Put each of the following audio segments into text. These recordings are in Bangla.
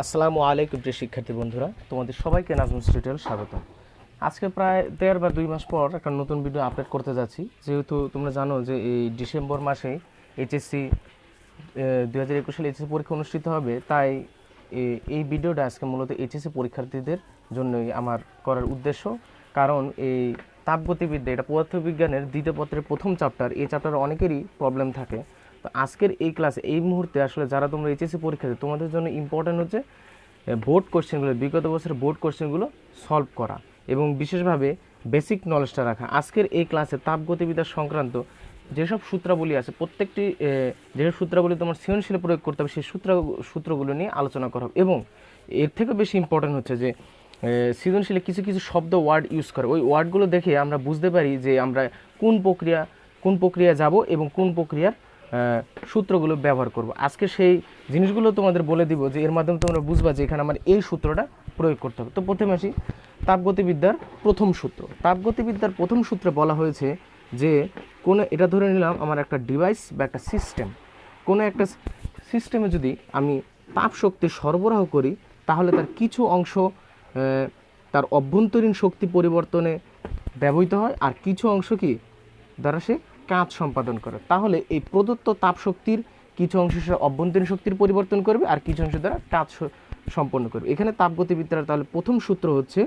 আসসালামু আলাইকুম প্রিয় শিক্ষার্থী বন্ধুরা, তোমাদের সবাইকে নাজমুল টিউটোরিয়াল স্বাগতম। আজকে প্রায় 1.5 বা 2 মাস পর একটা নতুন ভিডিও আপলোড করতে যাচ্ছি। যেহেতু তোমরা জানো যে এই ডিসেম্বর মাসে এইচএসসি 2021 সালে এইচএসসি পরীক্ষা অনুষ্ঠিত হবে, তাই এই ভিডিওটা আজকে মূলত এইচএসসি পরীক্ষার্থীদের জন্যই আমার করার উদ্দেশ্য। কারণ এই তাপগতিবিদ্যা, এটা পদার্থবিজ্ঞানের দ্বিতীয় পত্রের প্রথম চ্যাপ্টার। এই চ্যাপ্টারে অনেকেরই প্রবলেম থাকে। তো আজকের এই ক্লাসে এই মুহূর্তে আসলে যারা তোমরা এইচএসসি পরীক্ষাতে, তোমাদের জন্য ইম্পর্ট্যান্ট হচ্ছে বোর্ড কোশ্চেনগুলো, বিগত বছরের বোর্ড কোশ্চেনগুলো সলভ করা এবং বিশেষভাবে বেসিক নলেজটা রাখা। আজকের এই ক্লাসে তাপগতিবিদ্যা সংক্রান্ত যেসব সূত্রাবলী আছে, প্রত্যেকটি যেসব সূত্রাবলী তোমার সৃজনশীলে প্রয়োগ করতে হবে, সেই সূত্রগুলো নিয়ে আলোচনা করা হবে। এবং এর থেকে বেশি ইম্পর্ট্যান্ট হচ্ছে যে সৃজনশীলে কিছু কিছু শব্দ ওয়ার্ড ইউজ করে, ওই ওয়ার্ডগুলো দেখে আমরা বুঝতে পারি যে আমরা কোন প্রক্রিয়া যাব এবং কোন প্রক্রিয়ার সূত্রগুলো ব্যবহার করব। আজকে সেই জিনিসগুলো তোমাদের বলে দিব, যে এর মাধ্যমে তোমরা বুঝবা যে এখানে আমার এই সূত্রটা প্রয়োগ করতে হবে। তো প্রথমে আসি তাপগতিবিদ্যার প্রথম সূত্র। তাপগতিবিদ্যার প্রথম সূত্রে বলা হয়েছে যে এটা ধরে নিলাম আমার একটা ডিভাইস বা একটা সিস্টেম। কোনো একটা সিস্টেমে যদি আমি তাপ শক্তি সরবরাহ করি, তাহলে তার কিছু অংশ তার অভ্যন্তরীণ শক্তি পরিবর্তনে ব্যবহৃত হয়, আর কিছু অংশ কি দ্বারা সে কাজ সম্পাদন করে। তাহলে এই প্রদত্ত তাপ শক্তির কিছু অংশ সে অভ্যন্তরীণ শক্তির পরিবর্তন করবে, আর কিছু অংশ দ্বারা কাজ সম্পন্ন করবে। এখানে তাপগতিবিদ্যার তাহলে প্রথম সূত্র হচ্ছে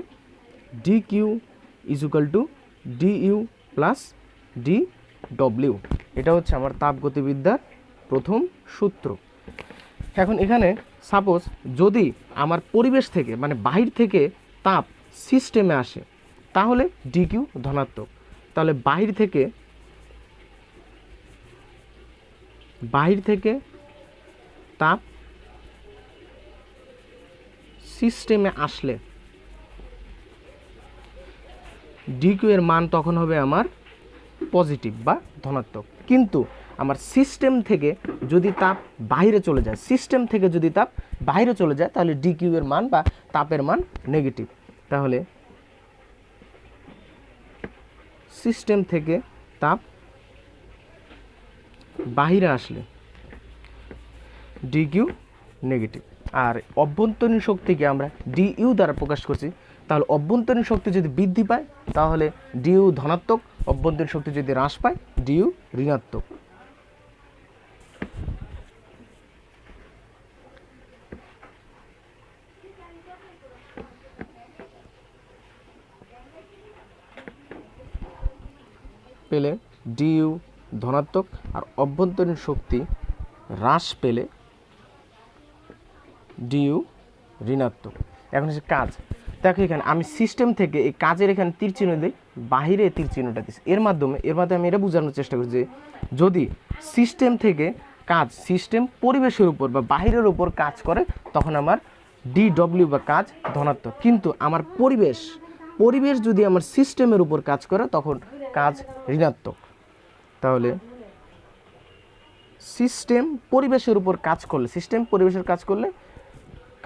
D Q is equal to D U plus D W. এটা হচ্ছে আমার তাপগতিবিদ্যার প্রথম সূত্র। এখন এখানে সাপোজ যদি আমার পরিবেশ থেকে, মানে বাহির থেকে তাপ সিস্টেমে আসে, তাহলে ডি কিউ ধনাত্মক। তাহলে বাহির থেকে তাপ সিস্টেমে আসলে ডিকিউ এর মান তখন হবে আমার পজিটিভ বা ধনাত্মক। কিন্তু আমার সিস্টেম থেকে যদি তাপ বাইরে চলে যায়, তাহলে ডিকিউ এর মান বা তাপের মান নেগেটিভ। তাহলে সিস্টেম থেকে তাপ বাহিরে আসলে ডিকিউ নেগেটিভ। আর অভ্যন্তরীণ শক্তিকে আমরা ডিইউ দ্বারা প্রকাশ করছি। তাহলে অভ্যন্তরীণ শক্তি যদি বৃদ্ধি পায়, তাহলে ডিইউ ধনাত্মক। অভ্যন্তরীণ শক্তি যদি হ্রাস পায়, ডিইউ ঋণাত্মক। পেলে ডিইউ ধনাত্মক, আর অভ্যন্তরীণ শক্তি হ্রাস পেলে ডিইউ ঋণাত্মক। এখন হচ্ছে কাজ। দেখো এখানে আমি সিস্টেম থেকে এই কাজের এখানে তীর চিহ্ন দিই, বাহিরে তীর চিহ্নটা দিচ্ছি। এর মাধ্যমে আমি এটা বোঝানোর চেষ্টা করি যে যদি সিস্টেম থেকে সিস্টেম পরিবেশের উপর বা বাহিরের উপর কাজ করে, তখন আমার ডিডব্লিউ বা কাজ ধনাত্মক। কিন্তু আমার পরিবেশ যদি আমার সিস্টেমের উপর কাজ করে, তখন কাজ ঋণাত্মক। তাহলে সিস্টেম পরিবেশের কাজ করলে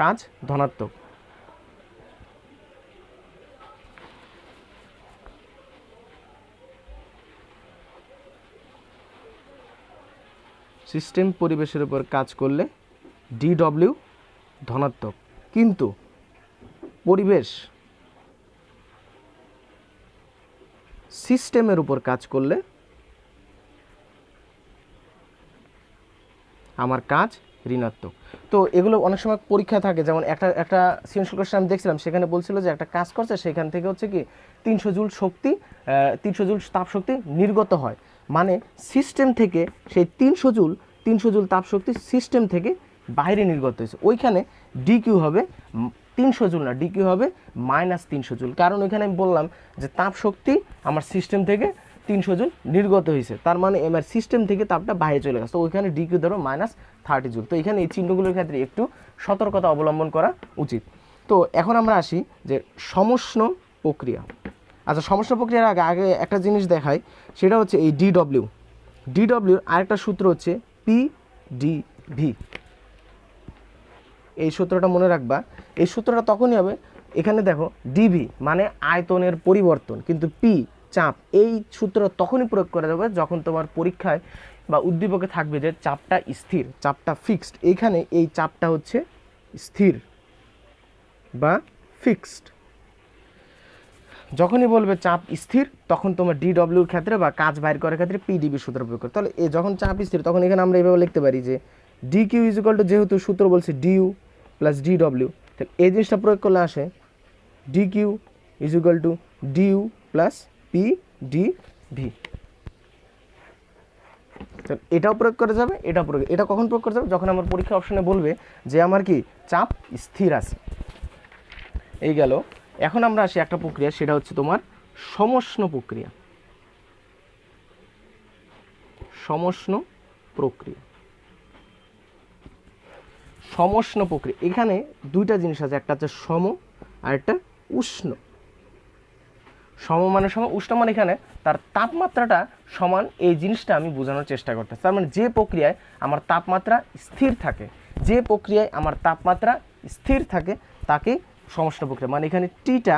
কাজ ধনাত্মক। সিস্টেম পরিবেশের উপর কাজ করলে ডিডব্লিউ ধনাত্মক, কিন্তু পরিবেশ সিস্টেমের উপর কাজ করলে আমার কাজ ঋণাত্মক। তো এগুলো অনেক সময় পরীক্ষা থাকে, যেমন একটা সৃজনশীল কোশ্চেন আমি দেখছিলাম, সেখানে বলছিল যে একটা কাজ করছে, সেখান থেকে হচ্ছে কি 300 জুল তাপ শক্তি নির্গত হয়। মানে সিস্টেম থেকে সেই 300 জুল তাপ শক্তি সিস্টেম থেকে বাইরে নির্গত হয়েছে। ওইখানে ডিকিউ হবে 300 জুল না, ডিকিউ হবে -300 জুল। কারণ ওইখানে আমি বললাম যে তাপ শক্তি আমার সিস্টেম থেকে 300 জুল নির্গত হয়েছে, তার মানে আমার সিস্টেম থেকে তাপটা বাইরে চলে গেছে। তো ওইখানে ডিকিউ ধরো -30 জুল। তো এখানে এই চিহ্নগুলোর ক্ষেত্রে একটু সতর্কতা অবলম্বন করা উচিত। তো এখন আমরা আসি যে সমষ্ণ প্রক্রিয়া। আচ্ছা, সমষ্ণ প্রক্রিয়ার আগে একটা জিনিস দেখাই, সেটা হচ্ছে এই ডিডব্লিউর আরেকটা সূত্র হচ্ছে পিডিভি। এই সূত্রটা মনে রাখবা। এই সূত্রটা তখনই হবে, এখানে দেখো ডিভি মানে আয়তনের পরিবর্তন, কিন্তু পি চাপ। এই সূত্র তখনই প্রয়োগ করা যাবে যখন তোমার পরীক্ষায় বা উদ্দীপকে থাকবে যে চাপটা স্থির, চাপটা ফিক্সড। এইখানে এই চাপটা হচ্ছে স্থির, বা ফিক্সড। যখনই বলবে চাপ স্থির তখন তোমার ডিডব্লিউর ক্ষেত্রে বা কাজ বাইর করার ক্ষেত্রে পিডিবি সূত্র প্রয়োগ করে। তাহলে যখন চাপ স্থির তখন এখানে আমরা এভাবে লিখতে পারি যে D Q is equal to, যেহেতু সূত্র বলছে ডিইউ প্লাস ডিডব্লিউ, তাহলে এই জিনিসটা প্রয়োগ করলে আসে D Q is equal to D U plus P D V. এটাও প্রয়োগ করা যাবে, এটাও প্রয়োগ, এটা কখন প্রয়োগ করা যাবে? যখন আমার পরীক্ষা অপশনে বলবে যে আমার কি চাপ স্থির আছে। এই গেল। এখন আমরা আসি একটা প্রক্রিয়া, সেটা হচ্ছে তোমার সমষ্ণ প্রক্রিয়া। সমষ্ণ প্রক্রিয়া, সমষ্ণ প্রক্রিয়া এখানে দুইটা জিনিস আছে, একটা হচ্ছে সম আর একটা উষ্ণ। সম মানে সম, উষ্ণ মানে এখানে তার তাপমাত্রাটা সমান, এই জিনিসটা আমি বোঝানোর চেষ্টা করতেছি। তার মানে যে প্রক্রিয়ায় আমার তাপমাত্রা স্থির থাকে, যে প্রক্রিয়ায় আমার তাপমাত্রা স্থির থাকে তাকে সমষ্ণ প্রক্রিয়া। মানে এখানে টিটা,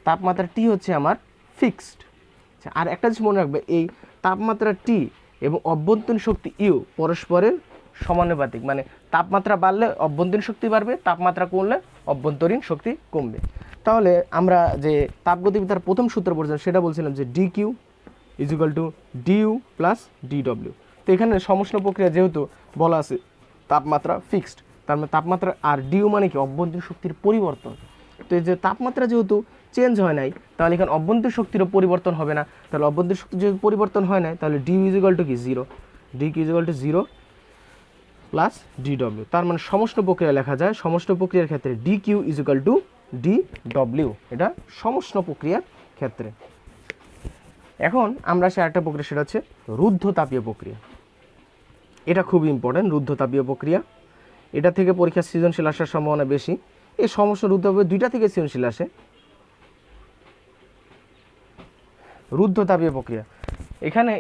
তাপমাত্রা টি হচ্ছে আমার ফিক্সড। আর একটা জিনিস মনে রাখবে, এই তাপমাত্রা টি এবং অভ্যন্তরীণ শক্তি ইউ পরস্পরের সমানুপাতিক। মানে তাপমাত্রা বাড়লে অভ্যন্তরীণ শক্তি বাড়বে, তাপমাত্রা কমলে অভ্যন্তরীণ শক্তি কমবে। তাহলে আমরা যে তাপগতিবিদ্যার প্রথম সূত্র পড়ছিলাম সেটা বলছিলাম যে D Q is equal to D U plus D W. তো এখানে সমষ্ণ প্রক্রিয়া যেহেতু বলা আছে তাপমাত্রা ফিক্সড, তার মানে তাপমাত্রা, আর ডিইউ মানে কি অভ্যন্তরীণ শক্তির পরিবর্তন। তো এই যে তাপমাত্রা যেহেতু চেঞ্জ হয় নাই, তাহলে এখানে অভ্যন্তরীণ শক্তিরও পরিবর্তন হবে না। তাহলে অভ্যন্তরীণ শক্তি যেহেতু পরিবর্তন হয় না, তাহলে ডিইউ ইজ ইকুয়াল টু কি zero, D Q is equal to zero plus D W. তার মানে সমষ্ণ প্রক্রিয়া লেখা যায়, সমষ্ণ প্রক্রিয়ার ক্ষেত্রে D Q is equal to D W, এটা সমষ্ণ প্রক্রিয়ার ক্ষেত্রে। এখন আমরা সে একটা প্রক্রিয়া, সেটা হচ্ছে রুদ্ধতাপীয় প্রক্রিয়া। এটা খুবই ইম্পর্টেন্ট, রুদ্ধতাপীয় প্রক্রিয়া। এটা থেকে পরীক্ষার সৃজনশীল আসার সম্ভাবনা বেশি। এই সমস্ত রুদ্ধতাপীয় দুইটা থেকে সৃজনশীল আসে। রুদ্ধতাপীয় প্রক্রিয়া এখানে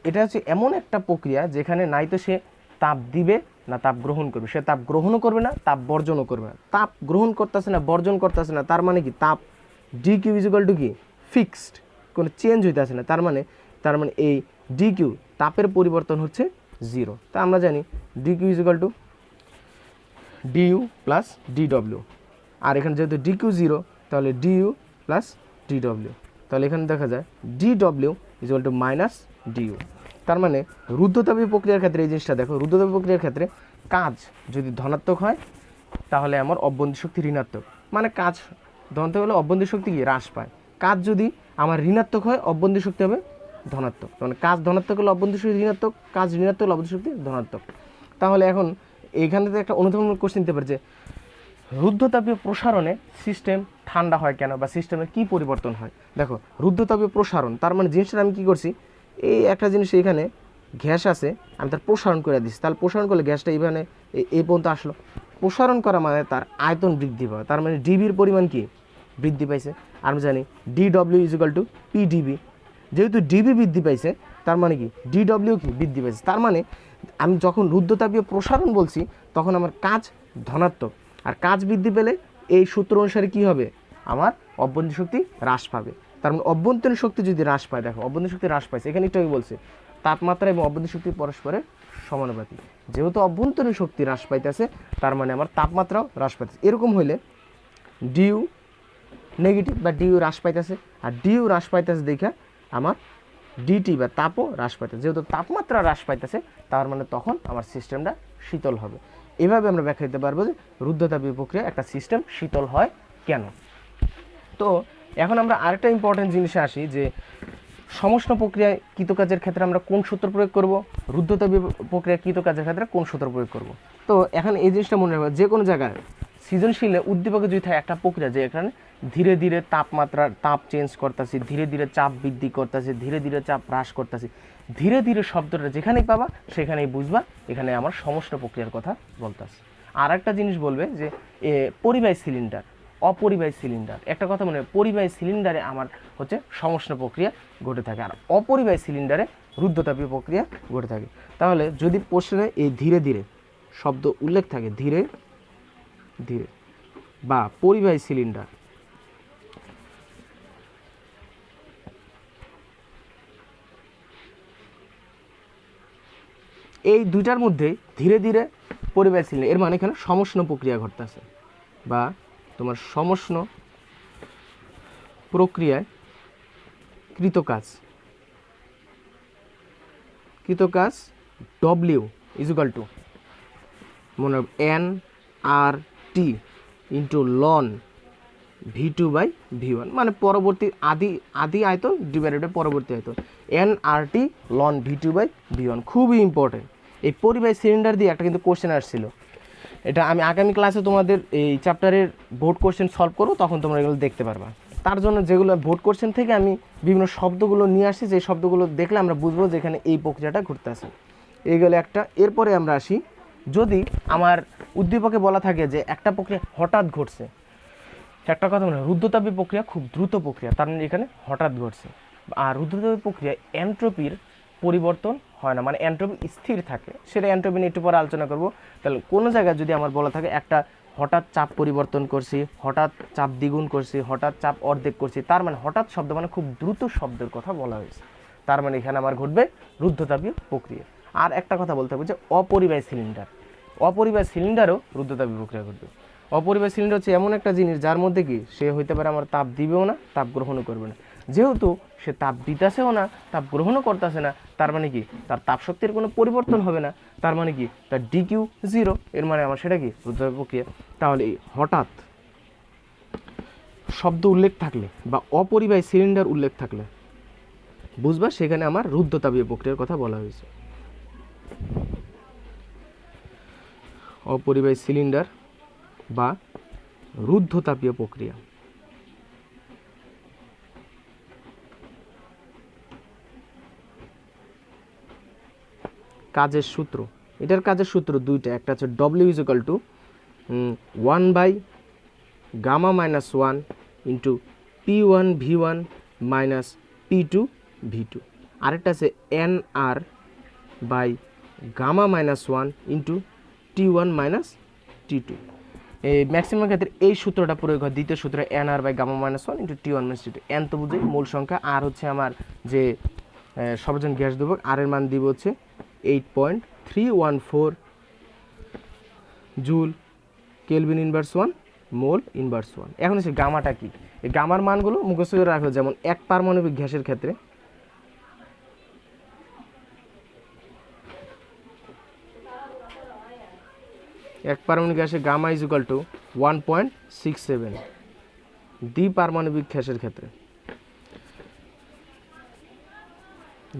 এটা হচ্ছে এমন একটা প্রক্রিয়া যেখানে নাই তো সে তাপ দিবে না তাপ গ্রহণ করবে, সে তাপ গ্রহণও করবে না তাপ বর্জনও করবে না। তাপ গ্রহণ করতেছে না বর্জন করতেছে না, তার মানে কি তাপ D Q is equal to কি ফিক্সড, কোনো চেঞ্জ হইতেছে না। তার মানে এই ডি কিউ তাপের পরিবর্তন হচ্ছে জিরো। তা আমরা জানি D Q is equal to D U plus D W. আর এখানে যেহেতু ডি কিউ জিরো, তাহলে ডিইউ প্লাস ডিডব্লিউ। তাহলে এখানে দেখা যায় D W is equal to minus D U. তার মানে রুদ্ধতাপীয় প্রক্রিয়ার ক্ষেত্রে এই জিনিসটা দেখো, রুদ্ধতাপীয় প্রক্রিয়ার ক্ষেত্রে কাজ যদি ধনাত্মক হয় তাহলে আমার অভ্যন্তরীণ শক্তি ঋণাত্মক, মানে কাজ ধনাত্মক হলে অভ্যন্তরীণ শক্তি কি হ্রাস পায়। কাজ যদি আমার ঋণাত্মক হয় অভ্যন্তরীণ শক্তি হবে ধনাত্মক। মানে কাজ ধনাত্মক হলে অভ্যন্তরীণ শক্তি ঋণাত্মক, কাজ ঋণাত্মক হলে অভ্যন্তরীণ শক্তি ধনাত্মক। তাহলে এখন এইখানে তো একটা অনুধাবনমূলক কোশ্চেন নিতে পারে যে রুদ্ধতাপীয় প্রসারণে সিস্টেম ঠান্ডা হয় কেন, বা সিস্টেমের কি পরিবর্তন হয়। দেখো রুদ্ধতাপীয় প্রসারণ, তার মানে জিনিসটা আমি কি করছি, এই একটা জিনিস এখানে গ্যাস আছে, আমি তার প্রসারণ করে দিচ্ছি। তাহলে প্রসারণ করলে গ্যাসটা এখানে এই পর্যন্ত আসলো। প্রসারণ করা মানে তার আয়তন বৃদ্ধি পাওয়া, তার মানে ডিবির পরিমাণ কি বৃদ্ধি পাইছে। আমি জানি DW is equal two PDB, যেহেতু ডিবি বৃদ্ধি পাইছে তার মানে কি ডিডব্লিউ কি বৃদ্ধি পাইছে। তার মানে আমি যখন রুদ্ধতাপীয় প্রসারণ বলছি তখন আমার কাজ ধনাত্মক, আর কাজ বৃদ্ধি পেলে এই সূত্র অনুসারে কি হবে, আমার অভ্যন্তরীণ শক্তি হ্রাস পাবে। তার মানে অভ্যন্তরীণ শক্তি যদি হ্রাস পায়, দেখো অভ্যন্তরীণ শক্তি হ্রাস পাইছে, এখানে একটু বলছে তাপমাত্রা এবং অভ্যন্তরীণ শক্তি পরস্পরের সমানুপাতিক। যেহেতু অভ্যন্তরীণ শক্তি হ্রাস পাইতেছে তার মানে আমার তাপমাত্রাও হ্রাস পাইতেছে। এরকম হইলে ডিইউ নেগেটিভ বা ডিইউ হ্রাস পাইতেছে, আর ডিইউ হ্রাস পাইতেছে দেখে আমার ডিটি বা তাপও হ্রাস পাইতেছে। যেহেতু তাপমাত্রা হ্রাস পাইতেছে তার মানে তখন আমার সিস্টেমটা শীতল হবে। এভাবে আমরা ব্যাখ্যা দিতে পারবো যে রুদ্ধতাপীয় প্রক্রিয়া একটা সিস্টেম শীতল হয় কেন। তো এখন আমরা আরেকটা ইম্পর্টেন্ট জিনিসে আসি যে সমষ্ণ প্রক্রিয়ায় কৃতকাজের ক্ষেত্রে আমরা কোন সূত্র প্রয়োগ করব, রুদ্ধতাপীয় প্রক্রিয়া কৃতকাজের ক্ষেত্রে কোন সূত্র প্রয়োগ করব। তো এখন এই জিনিসটা মনে রাখবে, যে কোনো জায়গায় সৃজনশীলে উদ্দীপকে যদি থাকে একটা প্রক্রিয়া যে এখানে ধীরে ধীরে তাপ চেঞ্জ করতেছি, ধীরে ধীরে চাপ বৃদ্ধি করতেছি, ধীরে ধীরে চাপ হ্রাস করতেছি, ধীরে ধীরে শব্দটা যেখানেই পাবা সেখানেই বুঝবা এখানে আমার সমষ্ণ প্রক্রিয়ার কথা বলতেছে। আর একটা জিনিস বলবে যে পরিবাহী সিলিন্ডার, অপরিবাহী সিলিন্ডার, একটা কথা মনে হয় পরিবাহী সিলিন্ডারে আমার হচ্ছে সমষ্ণ প্রক্রিয়া ঘটে থাকে, আর অপরিবাহী সিলিন্ডারে রুদ্ধতাপীয় প্রক্রিয়া ঘটে থাকে। তাহলে যদি প্রশ্নে এই ধীরে ধীরে শব্দ উল্লেখ থাকে, ধীরে ধীরে বা পরিবাহী সিলিন্ডার, এই দুইটার মধ্যে ধীরে ধীরে পরিবাহী সিলিন্ডার, এর মানে এখানে সমষ্ণ প্রক্রিয়া ঘটতেছে বা তোমার সমষ্ণ প্রক্রিয়ায় কৃতকাজ ডব্লিউ ইজুকাল টু মনে হবে NRT ইন্টু লন V2/V1, মানে পরবর্তী আদি আয়তন ডিভাইডেড বাই পরবর্তী আয়তন, NRT লন V2/V1। খুবই ইম্পর্টেন্ট। এই পরিবাহী সিলিন্ডার দিয়ে একটা কিন্তু কোশ্চেন আসছিল, এটা আমি আগামী ক্লাসে তোমাদের এই চ্যাপ্টারের বোর্ড কোশ্চেন সলভ করবো, তখন তোমরা এগুলো দেখতে পারবা। তার জন্য যেগুলো বোর্ড কোশ্চেন থেকে আমি বিভিন্ন শব্দগুলো নিয়ে আসছি, যে শব্দগুলো দেখলে আমরা বুঝবো যে এখানে এই প্রক্রিয়াটা ঘটতে আছে। এইগুলো একটা। এরপরে আমরা আসি, যদি আমার উদ্দীপকে বলা থাকে যে একটা প্রক্রিয়া হঠাৎ ঘটছে, একটা কথা মনে হয় রুদ্ধতাপী প্রক্রিয়া খুব দ্রুত প্রক্রিয়া, তার মানে এখানে হঠাৎ ঘটছে। আর রুদ্ধতাপী প্রক্রিয়া এন্ট্রপির পরিবর্তন হয় না, মানে এন্ট্রপি স্থির থাকে। সেটা এন্ট্রপি নিয়ে একটু পরে আলোচনা করবো। তাহলে কোনো জায়গায় যদি আমার বলা থাকে একটা হঠাৎ চাপ পরিবর্তন করছি, হঠাৎ চাপ দ্বিগুণ করছি, হঠাৎ চাপ অর্ধেক করছি, তার মানে হঠাৎ শব্দ মানে খুব দ্রুত শব্দের কথা বলা হয়েছে, তার মানে এখানে আমার ঘটবে রুদ্ধতাপীয় প্রক্রিয়া। আর একটা কথা বলতে হবে যে অপরিবাহী সিলিন্ডারও রুদ্ধতাপীয় প্রক্রিয়া ঘটবে। অপরিবাহী সিলিন্ডার হচ্ছে এমন একটা জিনিস যার মধ্যে কি সে হইতে পারে আমার তাপ দিবেও না, তাপ গ্রহণও করবে না। যেহেতু সে তাপ দিতেছেও না, তাপ গ্রহণও করতেছে না, তার মানে কি তার তাপ শক্তির কোনো পরিবর্তন হবে না, তার মানে কি তার ডিকিউ 0, এর মানে আমার সেটা কি রুদ্ধতাপীয় প্রক্রিয়া। তাহলে এই হঠাৎ শব্দ উল্লেখ থাকলে বা অপরিবাহী সিলিন্ডার উল্লেখ থাকলে বুঝবা সেখানে আমার রুদ্ধতাপীয় প্রক্রিয়ার কথা বলা হয়েছে। অপরিবাহী সিলিন্ডার বা রুদ্ধতাপীয় প্রক্রিয়া। কাজের সূত্র, এটার কাজের সূত্র দুইটা, একটা হচ্ছে W equal to 1/γ-1 into P1V1 minus P2V2, আরেকটা আছে NR/γ-1 into T1 minus T2। এই ম্যাক্সিমাম ক্ষেত্রে এই সূত্রটা প্রয়োগ হয়। দ্বিতীয় সূত্র NR/γ-1 into T1 minus T2। N তো বুঝি মূল সংখ্যা, আর হচ্ছে আমার যে সর্বজন গ্যাস দ্রবক, আর এর মান দিব হচ্ছে 8.314 joule kelvin inverse 1 mole inverse 1। এখন হচ্ছে গামাটা কি, এই গামার মানগুলো মুখস্থ করে রাখো। যেমন এক পারমাণবিক গ্যাসের ক্ষেত্রে গামা ইজ ইকুয়াল টু 1.67, দ্বিপারমাণবিক গ্যাসের ক্ষেত্রে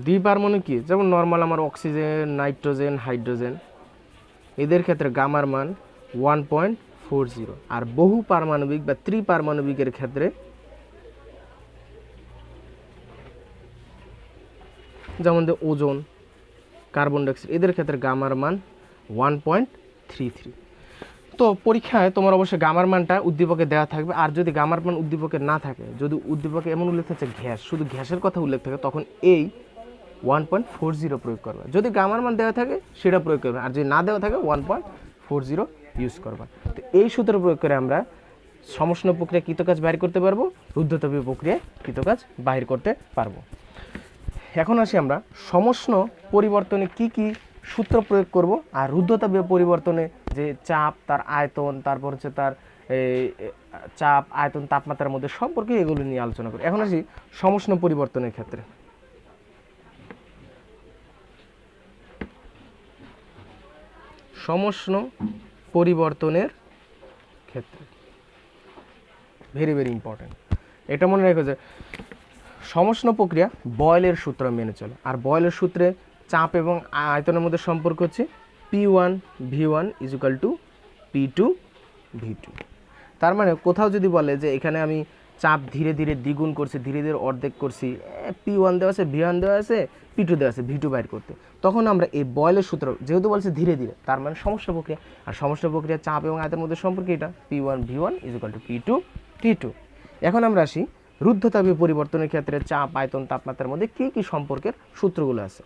দ্বিপারমাণবিক কি, যেমন নর্মাল আমার অক্সিজেন, নাইট্রোজেন, হাইড্রোজেন, এদের ক্ষেত্রে গামার মান 1.40। আর বহু পারমাণবিক বা ত্রিপারমাণবিকের ক্ষেত্রে যেমন ওজোন, কার্বন ডাইঅক্সাইড, এদের ক্ষেত্রে গামার মান 1.33। তো পরীক্ষায় তোমার অবশ্যই গামার মানটা উদ্দীপকে দেওয়া থাকবে। আর যদি গামার মান উদ্দীপকে না থাকে, যদি উদ্দীপকে এমন উল্লেখ থাকে গ্যাস, শুধু গ্যাসের কথা উল্লেখ থাকে, তখন এই 1.40 প্রয়োগ করবে। যদি গামার মান দেওয়া থাকে সেটা প্রয়োগ করবে, আর যদি না দেওয়া থাকে 1.40 ইউজ করবা। তো এই সূত্র প্রয়োগ করে আমরা সমষ্ণ প্রক্রিয়া কৃতকাজ বাহির করতে পারবো, রুদ্ধতাপীয় প্রক্রিয়া কৃতকাজ বাহির করতে পারবো। এখন আসি আমরা সমষ্ণ পরিবর্তনে কি কি সূত্র প্রয়োগ করব, আর রুদ্ধতাপীয় পরিবর্তনে যে চাপ, তার আয়তন, তারপর হচ্ছে তার চাপ, আয়তন, তাপমাত্রার মধ্যে সম্পর্কে, এগুলো নিয়ে আলোচনা করি। এখন আসি সমষ্ণ পরিবর্তনের ক্ষেত্রে। সমষ্ণ পরিবর্তনের ক্ষেত্রে ভেরি ভেরি ইম্পর্টেন্ট, এটা মনে রেখো যে সমষ্ণ প্রক্রিয়া বয়েলের সূত্র মেনে চলে। আর বয়েলের সূত্রে চাপ এবং আয়তনের মধ্যে সম্পর্ক হচ্ছে P1V1 is equal two P2V2। তার মানে কোথাও যদি বলে যে এখানে আমি চাপ ধীরে ধীরে দ্বিগুণ করছি, ধীরে ধীরে অর্ধেক করছি, P1 দেওয়া আছে, V1 দেওয়া আছে, P2 দেওয়া আছে, V2 বাইর করতে, তখন আমরা এই বয়েলের সূত্র যেহেতু বলছে ধীরে ধীরে, তার মানে সমষ্ণ প্রক্রিয়া। আর সমষ্ণ প্রক্রিয়া চাপ এবং আয়তনের মধ্যে সম্পর্ক এটা P1V1 is equal two P2T2। এখন আমরা আসি রুদ্ধতাপীয় পরিবর্তনের ক্ষেত্রে চাপ, আয়তন, তাপমাত্রার মধ্যে কি কি সম্পর্কের সূত্রগুলো আছে।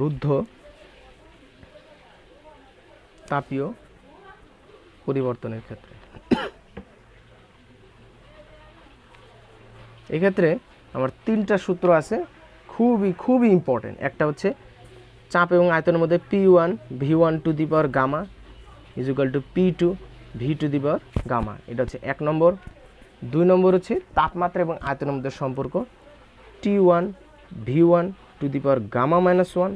রুদ্ধ তাপীয় পরিবর্তনের ক্ষেত্রে এক্ষেত্রে আমার তিনটা সূত্র আছে, খুবই ইম্পর্টেন্ট। একটা হচ্ছে চাপ এবং আয়তনের মধ্যে P1V1 to the power gamma is equal to P2 V to the power gamma. এটা হচ্ছে 1 নম্বর। 2 নম্বর হচ্ছে তাপমাত্রা এবং আয়তনের মধ্যে সম্পর্ক, T1 V1 to the power gamma minus 1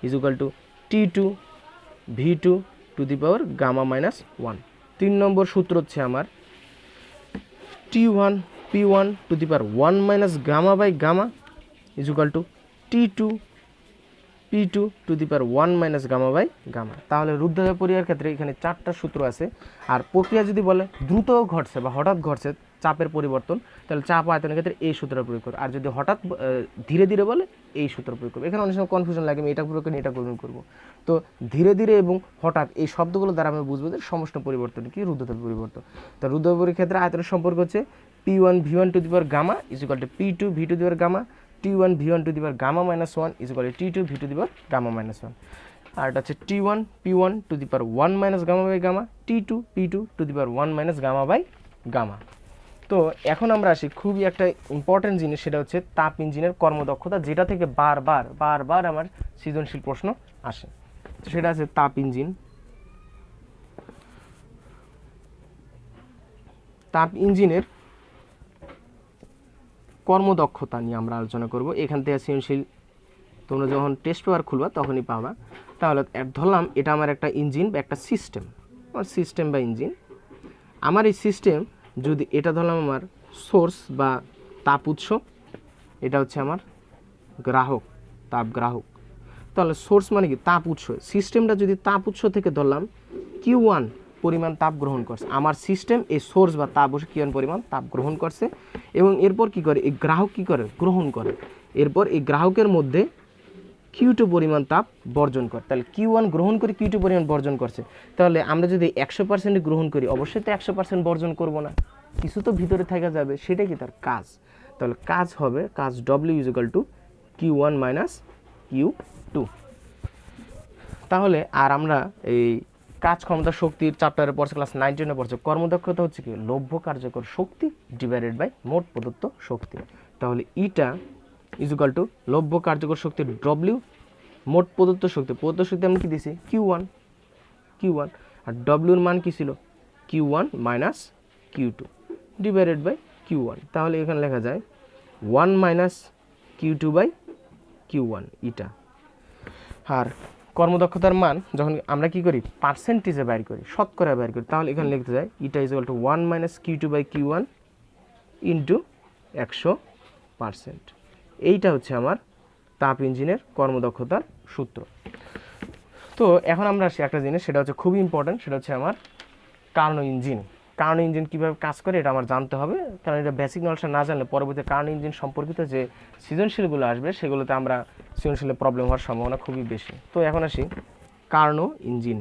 is equal to T2 V2 to the power gamma minus 1। 3 নম্বর সূত্র হচ্ছে আমার T1 P1 to the power 1 minus gamma by gamma is equal to T2 P2 to the power 1 minus gamma by gamma. তাহলে রূপদাবের পরিবাহের ক্ষেত্রে এখানে 4টা সূত্র আছে। আর প্রক্রিয়া যদি বলে দ্রুত ঘটছে বা হঠাৎ ঘটছে চাপের পরিবর্তন, তাহলে চাপ আয়তনের ক্ষেত্রে এই সূত্র প্রয়োগ করবে। আর যদি হঠাৎ ধীরে ধীরে বলে এই সূত্র প্রয়োগ করবে। এখানে অনেক সময় কনফিউশন লাগে, আমি এটা প্রয়োগ করি এটা প্রয়োগ করবো। তো ধীরে ধীরে এবং হঠাৎ এই শব্দগুলো দ্বারা আমরা বুঝবো যে সমষ্ণ পরিবর্তন কি, রূপদাবের পরিবর্তন। তো রূপদাবের ক্ষেত্রে আয়তনের সম্পর্ক হচ্ছে P1 V1 to the power gamma is equal to P2 V to the power gamma, T1 V1 to the power gamma minus 1 is equal to T2 V to the power gamma minus 1। আর এটা হচ্ছে T1 P1 to the power 1 minus gamma by gamma, T2 P2 to the power 1 minus gamma by gamma. তো এখন আমরা আসি খুবই একটা ইম্পর্টেন্ট জিনিস, সেটা হচ্ছে তাপ ইঞ্জিনের কর্মদক্ষতা, যেটা থেকে বারবার আমার সৃজনশীল প্রশ্ন আসে। তো সেটা আছে তাপ ইঞ্জিন। তাপ ইঞ্জিনের কর্মদক্ষতা নিয়ে আমরা আলোচনা করব। এখান থেকে সৃজনশীল তোমরা যখন টেস্ট পেপার খুলবা তখনই পাবা। তাহলে ধরলাম এটা আমার একটা ইঞ্জিন বা একটা সিস্টেম, আমার সিস্টেম বা ইঞ্জিন। আমার এই সিস্টেম যদি এটা ধরলাম আমার সোর্স বা তাপ উৎস, এটা হচ্ছে আমার গ্রাহক, তাপ গ্রাহক। তাহলে সোর্স মানে কি, তাপ উৎস। সিস্টেমটা যদি তাপ উৎস থেকে ধরলাম Q1 পরিমাণ তাপ গ্রহণ করছে, আমার সিস্টেম এই সোর্স বা তাপ উৎস Q1 পরিমাণ তাপ গ্রহণ করছে, এবং এরপর কি করে এই গ্রাহক কি করে, গ্রহণ করে। এরপর এই গ্রাহকের মধ্যে Q2 পরিমাণ তাপ বর্জন করে। তাহলে Q1 গ্রহণ করে Q2 পরিমাণ বর্জন করছে। তাহলে আমরা যদি 100% গ্রহণ করি, অবশ্যই তো 100% বর্জন করব না, কিছু তো ভিতরে থাকা যাবে, সেটা কি তার কাজ। তাহলে কাজ হবে, কাজ W is equal two Q1 minus Q2। তাহলে আর আমরা এই কাজ ক্ষমতা শক্তির চ্যাপ্টারে পড়ছে, ক্লাস 9-10 পড়ছে। কর্মদক্ষতা হচ্ছে কি, লভ্য কার্যকর শক্তি ডিভাইডেড বাই মোট প্রদত্ত শক্তি। তাহলে ইটা ইজ ইকুয়াল টু লভ্য কার্যকর শক্তি W, মোট প্রদত্ত শক্তি আমি কি দিছি Q1, আর W এর মান কি ছিল Q1 minus Q2 divided by Q1। তাহলে এখানে লেখা যায় 1 মাইনাস Q2 বাই Q1 ইটা। আর কর্মদক্ষতার মান যখন আমরা কি করি, পার্সেন্টেজে বাইর করি, শতকরা বাইর করি, তাহলে এখানে লিখতে যায় eta is equal to 1 minus Q2 by Q1 into 100%। এইটা হচ্ছে আমার তাপ ইঞ্জিনের কর্মদক্ষতার সূত্র। তো এখন আমরা আসি একটা জিনিস, সেটা হচ্ছে খুবই ইম্পর্টেন্ট, সেটা হচ্ছে আমার কার্নো ইঞ্জিন। কার্নো ইঞ্জিন কীভাবে কাজ করে এটা আমার জানতে হবে, কারণ এটা বেসিক নলেজটা না জানলে পরবর্তী কার্নো ইঞ্জিন সম্পর্কিত যে সৃজনশীলগুলো আসবে সেগুলোতে আমরা সৃজনশীলের প্রবলেম হওয়ার সম্ভাবনা খুবই বেশি। তো এখন আসি কার্নো ইঞ্জিন।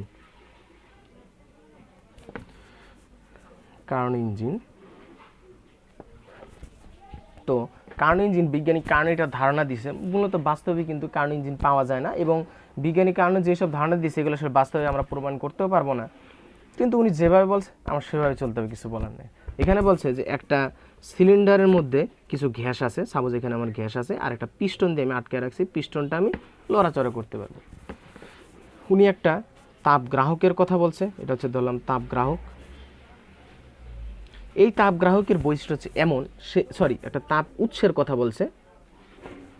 তো কার্নো ইঞ্জিন বিজ্ঞানী কার্নো এটার ধারণা দিছে, মূলত বাস্তবে কিন্তু কার্নো ইঞ্জিন পাওয়া যায় না, এবং বিজ্ঞানী কার্নো যেসব ধারণা দিচ্ছে এগুলো আসলে বাস্তবে আমরা প্রমাণ করতেও পারবো না, কিন্তু উনি যেভাবে বলছে আমার সেভাবে চলতে হবে, কিছু বলার নেই। এখানে বলছে যে একটা সিলিন্ডারের মধ্যে কিছু গ্যাস আছে, সাপোজ এখানে আমার গ্যাস আছে, আর একটা পিস্টন দিয়ে আমি আটকে রাখছি, পিস্টনটা আমি লড়াচড়া করতে পারবো। উনি একটা তাপ গ্রাহকের কথা বলছে, এটা হচ্ছে ধরলাম তাপ গ্রাহক। এই তাপ গ্রাহকের বৈশিষ্ট্য হচ্ছে এমন, একটা তাপ উৎসের কথা বলছে,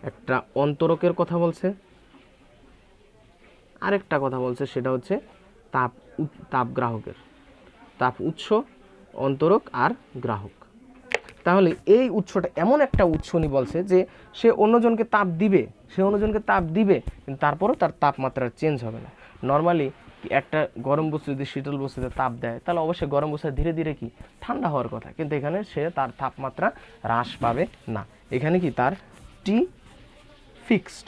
একটা অন্তরকের কথা বলছে, আরেকটা কথা বলছে, সেটা হচ্ছে তাপ গ্রাহকের, তাপ উৎস, অন্তরক আর গ্রাহক। তাহলে এই উৎসটা এমন একটা উৎস উনি বলছে যে সে অন্যজনকে তাপ দিবে, কিন্তু তারপরও তার তাপমাত্রা চেঞ্জ হবে না। নর্মালি একটা গরম বস্তু যদি শীতল বস্তুতে তাপ দেয়, তাহলে অবশ্যই গরম বস্তু ধীরে ধীরে কি ঠান্ডা হওয়ার কথা, কিন্তু এখানে সে তার তাপমাত্রা হ্রাস পাবে না। এখানে কি তার টি ফিক্সড।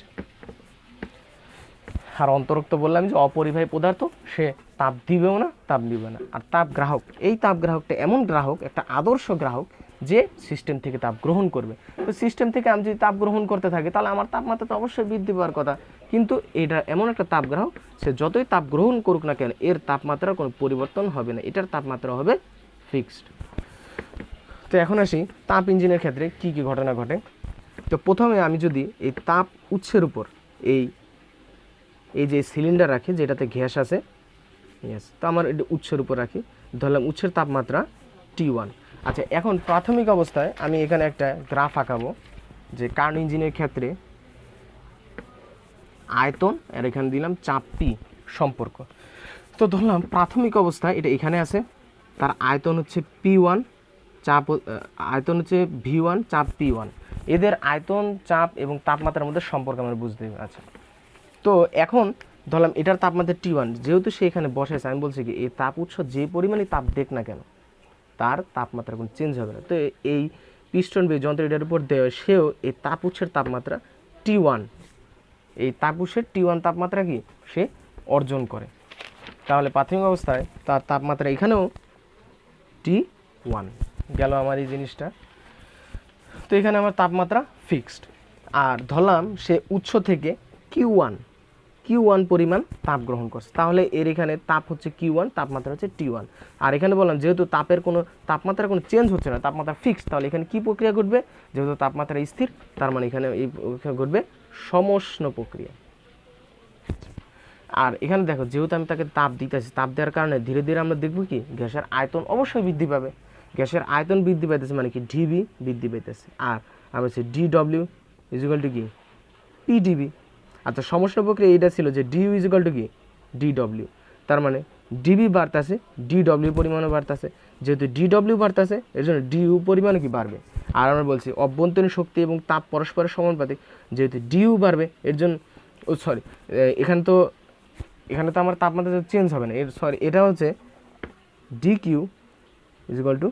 আর অন্তরক তো বললাম যে অপরিবাহী পদার্থ, সে তাপ দিবেও না, তাপ দিবে না। আর তাপ গ্রাহক, এই তাপ গ্রাহকটা এমন গ্রাহক, একটা আদর্শ গ্রাহক যে সিস্টেম থেকে তাপ গ্রহণ করবে। তো সিস্টেম থেকে আমি যদি তাপ গ্রহণ করতে থাকি, তাহলে আমার তাপমাত্রা তো অবশ্যই বৃদ্ধি পাওয়ার কথা, কিন্তু এটা এমন একটা তাপ গ্রাহক, সে যতই তাপ গ্রহণ করুক না কেন এর তাপমাত্রার কোনো পরিবর্তন হবে না, এটার তাপমাত্রা হবে ফিক্সড। তো এখন আসি তাপ ইঞ্জিনের ক্ষেত্রে কি কি ঘটনা ঘটে। তো প্রথমে আমি যদি এই তাপ উৎসের উপর এই যে সিলিন্ডার রাখি, যেটাতে গ্যাস আছে, তো আমার এটা উৎসের উপর রাখি, ধরলাম উৎসের তাপমাত্রা T1। আচ্ছা, এখন প্রাথমিক অবস্থায় আমি এখানে একটা গ্রাফ আঁকাবো যে কার্নো ইঞ্জিনের ক্ষেত্রে আয়তন আর এখানে দিলাম চাপ পি সম্পর্ক। তো ধরলাম প্রাথমিক অবস্থায় এটা এখানে আছে, তার আয়তন হচ্ছে P1, চাপ আয়তন হচ্ছে V1, চাপ P1। এদের আয়তন, চাপ এবং তাপমাত্রার মধ্যে সম্পর্ক আমরা বুঝতে হবে। আচ্ছা, তো এখন ধরলাম এটার তাপমাত্রা T1, যেহেতু সে এখানে বসেছে, আমি বলছি কি এই তাপ উৎস যে পরিমাণে তাপ দেখ না কেন তার তাপমাত্রা কোনো চেঞ্জ হবে না। তো এই পিস্টন বে যন্ত্র এটার উপর দেওয়া, সেও এই তাপ উৎসের তাপমাত্রা T1, এই তাপ উৎসের T1 তাপমাত্রা কি সে অর্জন করে। তাহলে প্রাথমিক অবস্থায় তার তাপমাত্রা এখানেও T1 গেল আমার এই জিনিসটা। তো এখানে আমার তাপমাত্রা ফিক্সড। আর ধরলাম সে উৎস থেকে Q1 পরিমাণ তাপ গ্রহণ করছে, তাহলে এর এখানে তাপ হচ্ছে Q1, তাপমাত্রা হচ্ছে T1। আর এখানে বললাম যেহেতু তাপমাত্রা কোনো চেঞ্জ হচ্ছে না, তাপমাত্রা ফিক্সড, তাহলে এখানে কি প্রক্রিয়া ঘটবে, যেহেতু তাপমাত্রা স্থির, তার মানে এখানে এই ঘটবে সমষ্ণ প্রক্রিয়া। আর এখানে দেখো যেহেতু আমি তাকে তাপ দিতেছি, তাপ দেওয়ার কারণে ধীরে ধীরে আমরা দেখব কি গ্যাসের আয়তন অবশ্যই বৃদ্ধি পাবে। গ্যাসের আয়তন বৃদ্ধি পাইতেছে মানে কি ডিবি বৃদ্ধি পাইতেছে, আর আমি হচ্ছে DW ইকুয়াল টু কি PdB। আচ্ছা, সমষ্ণ প্রক্রিয়া এইটা ছিল যে DU ইকুয়াল টু কি DW, তার মানে ডিবি বাড়তেছে, DW পরিমাণও বাড়তেছে। যেহেতু DW বাড়তেছে এর জন্য DU পরিমাণও কি বাড়বে। আর আমরা বলছি অভ্যন্তরীণ শক্তি এবং তাপ পরস্পরের সমানুপাতিক, যেহেতু DU বাড়বে এর জন্য এখানে তো আমার তাপমাত্রা চেঞ্জ হবে না, এটা হচ্ছে DQ ইকুয়াল টু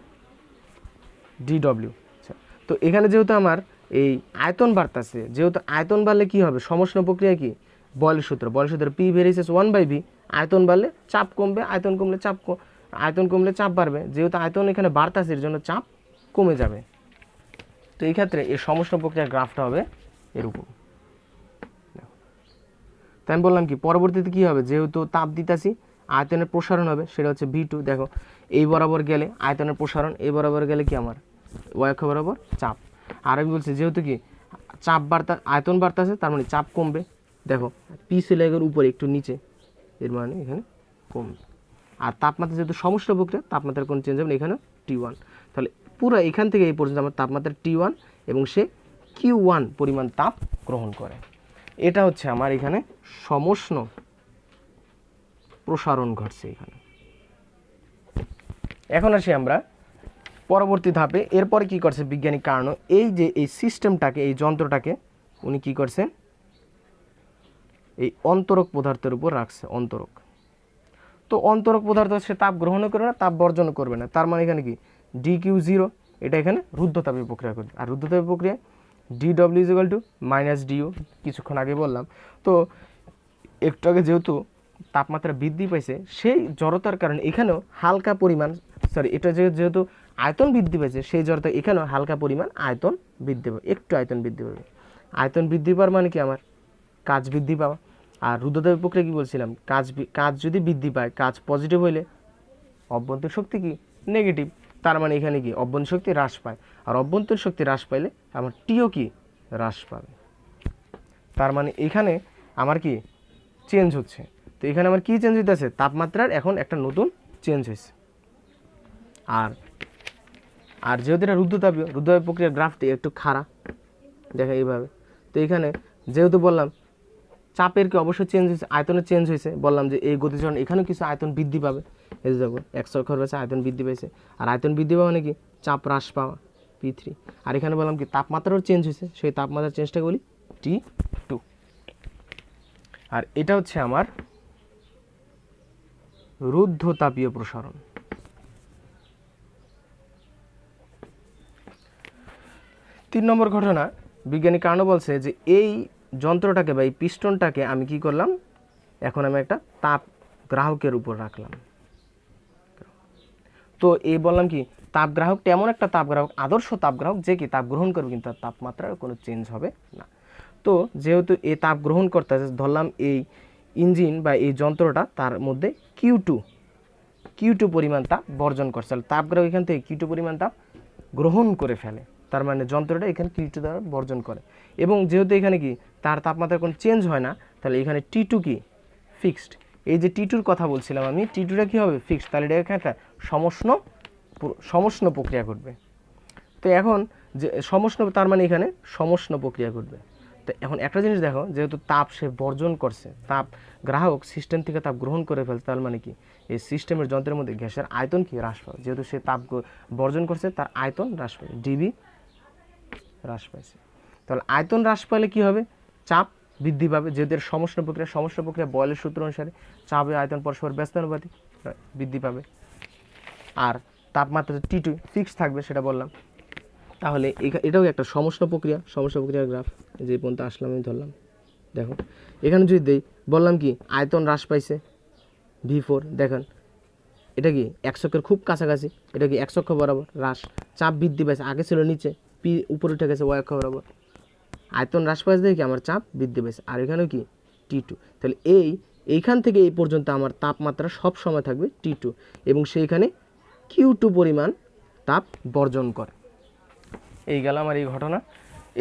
DW। আচ্ছা, তো এখানে যেহেতু আমার এই আয়তন বাড়তেছে, যেহেতু আয়তন বাড়লে কি হবে, সমষ্ণ প্রক্রিয়া কি বয়লের সূত্র P ভেরিসেস 1/V। আয়তন বাড়লে চাপ কমবে, আয়তন কমলে চাপ বাড়বে, যেহেতু আয়তন এখানে বাড়তেছে এর জন্য চাপ কমে যাবে। তো এই ক্ষেত্রে এই সমষ্ণ প্রক্রিয়ার গ্রাফটা হবে এরকম। তাই আমি বললাম কি পরবর্তীতে কি হবে, যেহেতু তাপ দিতেছি আয়তনের প্রসারণ হবে, সেটা হচ্ছে V2। দেখো এই বরাবর গেলে আয়তনের প্রসারণ, এই বরাবর গেলে কি আমার y অক্ষ বরাবর চাপ। আর আমি বলছি যেহেতু কি আয়তন বাড়তেছে, তার মানে চাপ কমবে। দেখো P ছিল এর উপরে একটু নিচে, এর মানে এখানে কমবে। আর তাপমাত্রা যেহেতু সমষ্ণ প্রক্রিয়া, তাপমাত্রার কোনো চেঞ্জ হবে না, এখানে T1। তাহলে পুরো এখান থেকে এই পর্যন্ত আমার তাপমাত্রা T1 এবং সে Q1 পরিমাণ তাপ গ্রহণ করে। এটা হচ্ছে আমার এখানে সমষ্ণ প্রসারণ ঘটছে এখানে। এখন আসি আমরা পরবর্তী ধাপে। এরপরে কি করছে বিজ্ঞানী কার্নো, এই যে এই সিস্টেমটাকে, এই যন্ত্রটাকে উনি কি করছেন, এই অন্তরক পদার্থের উপর রাখছে। অন্তরক, তো অন্তরক পদার্থ সে তাপ গ্রহণও করবে না, তাপ বর্জনও করবে না, তার মানে এখানে কি DQ0, এটা এখানে রুদ্ধতাপীয় প্রক্রিয়া করবে। আর রুদ্ধতাপীয় প্রক্রিয়া DW ইকুয়াল টু -DU, কিছুক্ষণ আগে বললাম। তো একটু আগে যেহেতু তাপমাত্রা বৃদ্ধি পাইছে, সেই জড়তার কারণে এখানেও হালকা পরিমাণ, এটা যেহেতু আয়তন বৃদ্ধি পাইছে, সেই জড়তা এখানেও হালকা পরিমাণ আয়তন বৃদ্ধি পাবে, একটু আয়তন বৃদ্ধি পাবে। আয়তন বৃদ্ধি পাওয়ার মানে কি আমার কাজ বৃদ্ধি পাওয়া। আর রুদ্ধতাপীয় প্রক্রিয়া কি বলছিলাম, কাজ যদি বৃদ্ধি পায়, কাজ পজিটিভ হইলে অভ্যন্তরীণ শক্তি কি নেগেটিভ, তার মানে এখানে কি অভ্যন্তরীণ শক্তি হ্রাস পায়। আর অভ্যন্তরীণ শক্তি হ্রাস পাইলে আমার টিও কি হ্রাস পাবে, তার মানে এখানে আমার কি চেঞ্জ হচ্ছে। তো এখানে আমার কি চেঞ্জ হইতেছে, তাপমাত্রার এখন একটা নতুন চেঞ্জ হয়েছে। আর যেহেতু এটা রুদ্ধতাপীয় প্রক্রিয়ার গ্রাফটি একটু খাড়া, দেখা এইভাবে। তো এখানে যেহেতু বললাম চাপের কি অবশ্যই চেঞ্জ হয়েছে, আয়তনের চেঞ্জ হয়েছে, বললাম যে এই গতিচরণ এখানেও কিছু আয়তন বৃদ্ধি পাবে। এই যে দেখো x অক্ষর পাশে আয়তন বৃদ্ধি পাইছে, আর আয়তন বৃদ্ধি পাওয়া মানে কি চাপ হ্রাস পাওয়া P3। আর এখানে বললাম কি তাপমাত্রারও চেঞ্জ হয়েছে, সেই তাপমাত্রার চেঞ্জটাকে বলি T2। আর এটা হচ্ছে আমার রুদ্ধতাপীয় প্রসারণ। তিন নম্বর ঘটনা, বিজ্ঞানী কার্নো বলছে যে এই যন্ত্রটাকে বা এই পিস্টনটাকে আমি কি করলাম, এখন আমি একটা তাপ গ্রাহকের উপর রাখলাম। তো এই বললাম কি তাপ গ্রাহকটা এমন একটা তাপ গ্রাহক, আদর্শ তাপ গ্রাহক, যে কি তাপ গ্রহণ করবে কিন্তু তার তাপমাত্রার কোনো চেঞ্জ হবে না। তো যেহেতু এই তাপ গ্রহণ করতে আছে, ধরলাম এই ইঞ্জিন বা এই যন্ত্রটা তার মধ্যে Q2 পরিমাণ তাপ বর্জন করছে, তাহলে তাপ গ্রাহক এখান থেকে Q2 পরিমাণ তাপ গ্রহণ করে ফেলে, তার মানে যন্ত্রটা এখানে Q2 দ্বারা বর্জন করে। এবং যেহেতু এখানে কি তার তাপমাত্রা কোনো চেঞ্জ হয় না, তাহলে এখানে T2 কি ফিক্সড। এই যে T2-র কথা বলছিলাম আমি, T2টা কি হবে ফিক্সড, তাহলে এটা একটা সমষ্ণ প্রক্রিয়া ঘটবে। তো এখন যে সমষ্ণ, তার মানে এখানে সমষ্ণ প্রক্রিয়া ঘটবে। তো এখন একটা জিনিস দেখো, যেহেতু তাপ সে বর্জন করছে, তাপ গ্রাহক সিস্টেম থেকে তাপ গ্রহণ করে ফেলছে, তার মানে কি এই সিস্টেমের যন্ত্রের মধ্যে গ্যাসের আয়তন কি হ্রাস পাবে, যেহেতু সে তাপ বর্জন করছে তার আয়তন হ্রাস পাবে, ডিবি হ্রাস পাইছে। তাহলে আয়তন হ্রাস পাইলে কি হবে, চাপ বৃদ্ধি পাবে, যেহেতু সমষ্ণ প্রক্রিয়া বয়েলের সূত্র অনুসারে চাপ আয়তন পরস্পর ব্যস্তানুপাতিক বৃদ্ধি পাবে। আর তাপমাত্রা T2 ফিক্স থাকবে, সেটা বললাম। তাহলে এটাও একটা সমষ্ণ প্রক্রিয়ার গ্রাফ, যে পর্যন্ত আসলাম আমি ধরলাম। দেখো এখানে যদি দেই, বললাম কি আয়তন হ্রাস পাইছে V4, দেখেন এটা কি x অক্ষের খুব কাছাকাছি, এটা কি x অক্ষ বরাবর হ্রাস, চাপ বৃদ্ধি পাইছে, আগে ছিল নিচে, P উপরে উঠে গেছে y অক্ষ বরাবর, আয়তন হ্রাস পাইছে দেখি আমার চাপ বৃদ্ধি পাইছে। আর এখানেও কি T2, তাহলে এইখান থেকে এই পর্যন্ত আমার তাপমাত্রা সব সময় থাকবে T2, এবং সেইখানে Q2 পরিমাণ তাপ বর্জন করে। এই গেল আমার এই ঘটনা।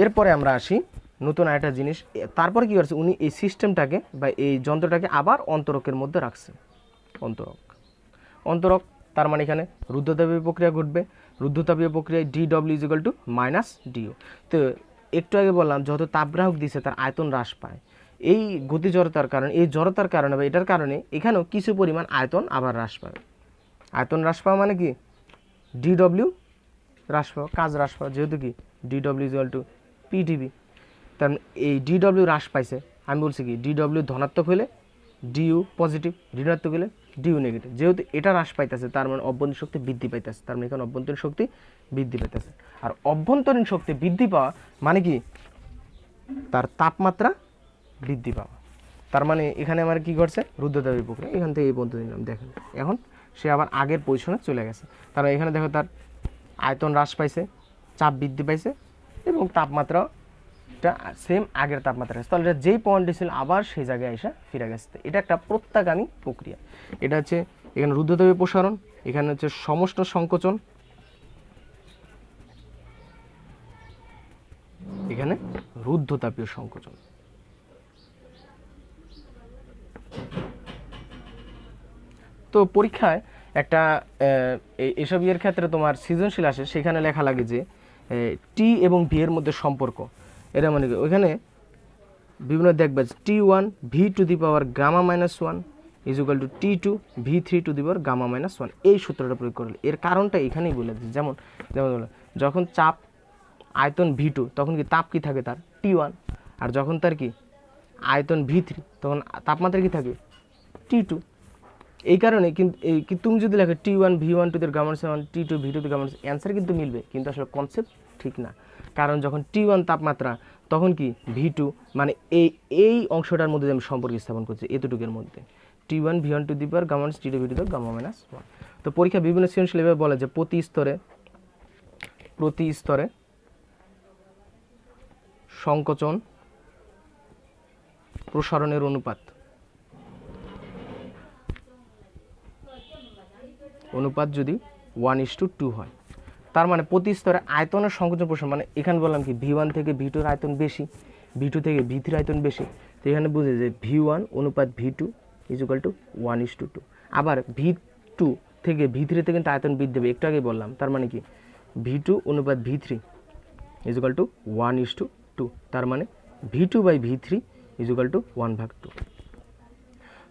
এরপরে আমরা আসি নতুন আরেকটা জিনিস। তারপরে কি করছে, উনি এই সিস্টেমটাকে বা এই যন্ত্রটাকে আবার অন্তরকের মধ্যে রাখছে। অন্তরক তার মানে এখানে রুদ্ধতাপীয় প্রক্রিয়া ঘটবে। রুদ্ধতাপীয় প্রক্রিয়ায় DW - DO। তো একটু আগে বললাম, যত তাপগ্রাহক দিছে তার আয়তন হ্রাস পায়। এই গতি জড়তার কারণে, এই জড়তার কারণে বা এটার কারণে এখানেও কিছু পরিমাণ আয়তন আবার হ্রাস পাবে। আয়তন হ্রাস পাওয়া মানে কি DW হ্রাস পাওয়া, কাজ হ্রাস পাওয়া, যেহেতু কি DW PdV। তার এই DW হ্রাস পাইছে, আমি বলছি কি DW ধনাত্মক হলে DU পজিটিভ, ঋণাত্মক হলে DU নেগেটিভ। যেহেতু এটা হ্রাস পাইতেছে তার মানে অভ্যন্তরীণ শক্তি বৃদ্ধি পাইতেছে, তার মানে এখানে অভ্যন্তরীণ শক্তি বৃদ্ধি পাইতেছে। আর অভ্যন্তরীণ শক্তি বৃদ্ধি পাওয়া মানে কি তার তাপমাত্রা বৃদ্ধি পাওয়া। তার মানে এখানে আমার কি করছে, রুদ্ধতাপীয় প্রক্রিয়া এখান থেকে এই পর্যন্ত নিলাম। দেখেন এখন সে আবার আগের পজিশনে চলে গেছে। তারা এখানে দেখো তার আয়তন হ্রাস পাইছে, চাপ বৃদ্ধি পাইছে, এবং তাপমাত্রাটা সেম আগের তাপমাত্রা। তাহলে এটা যেই পয়েন্টে ছিল আবার সেই জায়গায় এসে ফিরে গেছে। এটা একটা প্রত্যাগামী প্রক্রিয়া। এটা হচ্ছে এখানে রুদ্ধতাপীয় প্রসারণ, এখানে হচ্ছে সমষ্ণ সংকোচন, এখানে রুদ্ধতাপীয় সংকোচন। তো পরীক্ষায় একটা এসব ইয়ের ক্ষেত্রে তোমার সৃজনশীল আসে, সেখানে লেখা লাগে যে টি এবং ভি এর মধ্যে সম্পর্ক। এটা মানে ওইখানে বিভিন্ন দেখবে T1 V⁻⁻1 = T2 V3⁻⁻1, এই সূত্রটা প্রয়োগ করলে। এর কারণটা এখানেই বলে দিচ্ছে। যেমন যখন চাপ আয়তন V2 তখন কি তাপ কি থাকে তার T1, আর যখন তার কি আয়তন V3 তখন তাপমাত্রা কি থাকে T2। এই কারণে কিন্তু তুমি যদি লেখো T1 V1⁻⁻1 T2 V2⁻⁻1, answer কিন্তু মিলবে, কিন্তু আসলে কনসেপ্ট ঠিক না। কারণ যখন T1 তাপমাত্রা তখন কি V2 মানে এই অংশটার মধ্যে আমি সম্পর্ক স্থাপন করছি, এতটুকুর মধ্যে T1 V1⁻⁻1 T2 V2⁻⁻1। তো পরীক্ষা বিভিন্ন সৃজনশীল এভাবে বলে যে প্রতি স্তরে সংকোচন প্রসারণের অনুপাত যদি 1:2 হয়, তার মানে প্রতি স্তরে আয়তনের সংকোচন প্রসারণ, মানে এখানে বললাম কি V1 থেকে V2 এর আয়তন বেশি, V2 থেকে V3 আয়তন বেশি। তো এখানে বুঝে যে V1 অনুপাত V2 = 1:2। আবার V2 থেকে V3 তে কিন্তু আয়তন বৃদ্ধি হবে, একটু আগে বললাম। তার মানে কি V2 অনুপাত V3 = 1:2। তার মানে V2/V3 = 1/2।